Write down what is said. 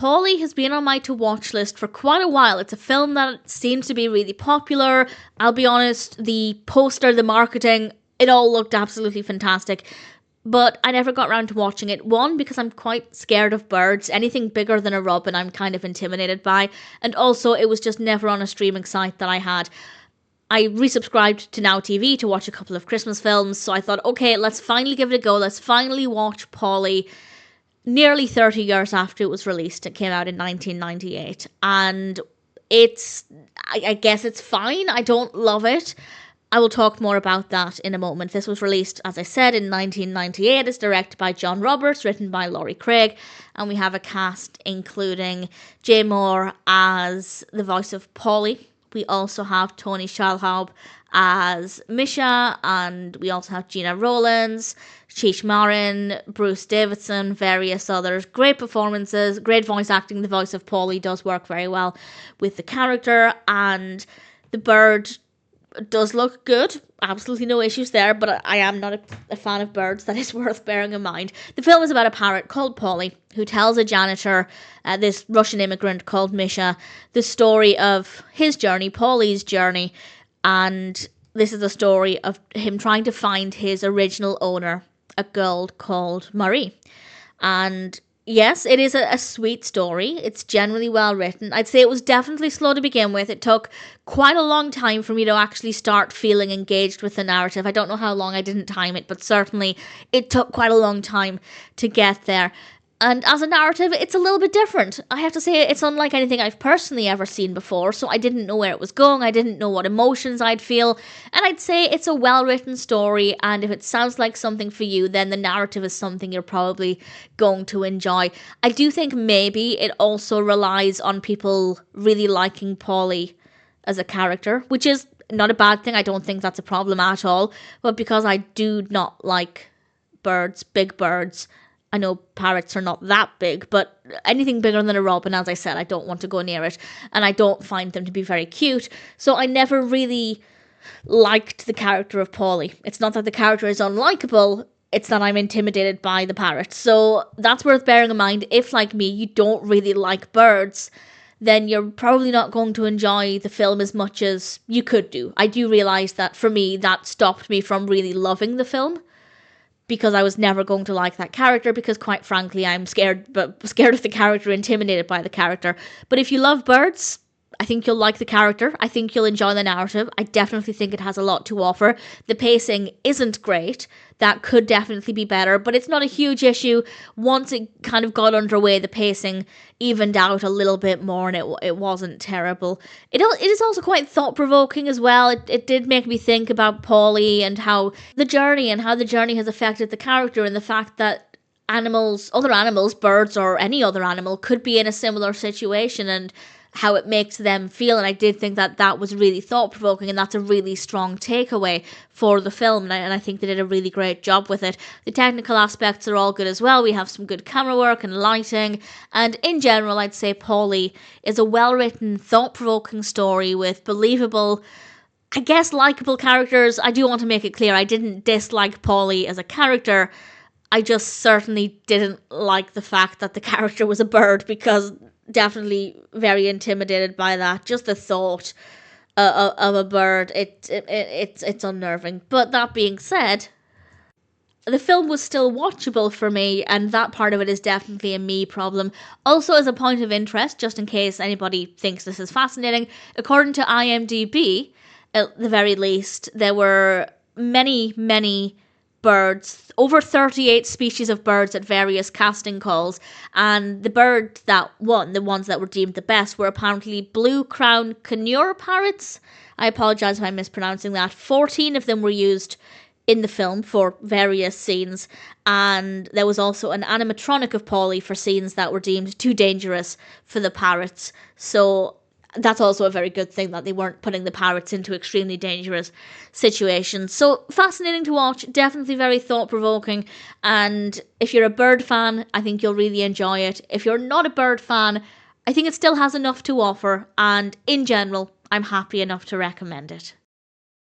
Paulie has been on my to-watch list for quite a while. It's a film that seems to be really popular. I'll be honest, the poster, the marketing, it all looked absolutely fantastic. But I never got around to watching it. One, because I'm quite scared of birds. Anything bigger than a robin I'm kind of intimidated by. And also, it was just never on a streaming site that I had. I resubscribed to Now TV to watch a couple of Christmas films. So I thought, okay, let's finally give it a go. Let's finally watch Paulie. Nearly 30 years after it was released. It came out in 1998. And I guess it's fine. I don't love it. I will talk more about that in a moment. This was released, as I said, in 1998. It's directed by John Roberts, written by Laurie Craig, and we have a cast including Jay Mohr as the voice of Paulie. We also have Tony Shalhoub as Misha, and we also have Gena Rowlands, Cheech Marin, Bruce Davison, various others. Great performances, great voice acting. The voice of Paulie does work very well with the character, and the bird does look good. Absolutely no issues there, but I am not a fan of birds. That is worth bearing in mind. The film is about a parrot called Paulie who tells a janitor, this Russian immigrant called Misha, the story of his journey, Paulie's journey, and this is the story of him trying to find his original owner, a girl called Marie. And yes, it is a sweet story. It's generally well written. I'd say it was definitely slow to begin with. It took quite a long time for me to actually start feeling engaged with the narrative. I don't know how long, I didn't time it, but certainly it took quite a long time to get there. And as a narrative, it's a little bit different. I have to say, it's unlike anything I've personally ever seen before, so I didn't know where it was going, I didn't know what emotions I'd feel, and I'd say it's a well-written story, and if it sounds like something for you, then the narrative is something you're probably going to enjoy. I do think maybe it also relies on people really liking Paulie as a character, which is not a bad thing. I don't think that's a problem at all, but because I do not like birds, big birds, I know parrots are not that big, but anything bigger than a robin, as I said, I don't want to go near it, and I don't find them to be very cute, so I never really liked the character of Paulie. It's not that the character is unlikable, it's that I'm intimidated by the parrot, so that's worth bearing in mind. If, like me, you don't really like birds, then you're probably not going to enjoy the film as much as you could do. I do realise that, for me, that stopped me from really loving the film, because I was never going to like that character, because quite frankly I'm scared of the character, intimidated by the character. But if you love birds, I think you'll like the character. I think you'll enjoy the narrative. I definitely think it has a lot to offer. The pacing isn't great. That could definitely be better, but it's not a huge issue. Once it kind of got underway, the pacing evened out a little bit more, and it wasn't terrible. It is also quite thought-provoking as well. It did make me think about Paulie and how the journey has affected the character, and the fact that other animals, birds or any other animal, could be in a similar situation, and how it makes them feel. And I did think that was really thought-provoking, and that's a really strong takeaway for the film, and I think they did a really great job with it. The technical aspects are all good as well. We have some good camera work and lighting, and in general I'd say Paulie is a well-written, thought-provoking story with believable, I guess, likeable characters. I do want to make it clear, I didn't dislike Paulie as a character. I just certainly didn't like the fact that the character was a bird, because definitely very intimidated by that. Just the thought of a bird, it's unnerving. But that being said, the film was still watchable for me, and that part of it is definitely a me problem. Also, as a point of interest, just in case anybody thinks this is fascinating, according to IMDb, at the very least, there were many birds, over 38 species of birds at various casting calls, and the bird that won, the ones that were deemed the best, were apparently blue crown conure parrots. I apologise if I'm mispronouncing that. 14 of them were used in the film for various scenes, and there was also an animatronic of Paulie for scenes that were deemed too dangerous for the parrots, so that's also a very good thing that they weren't putting the parrots into extremely dangerous situations. So fascinating to watch, definitely very thought-provoking, and if you're a bird fan, I think you'll really enjoy it. If you're not a bird fan, I think it still has enough to offer, and in general, I'm happy enough to recommend it.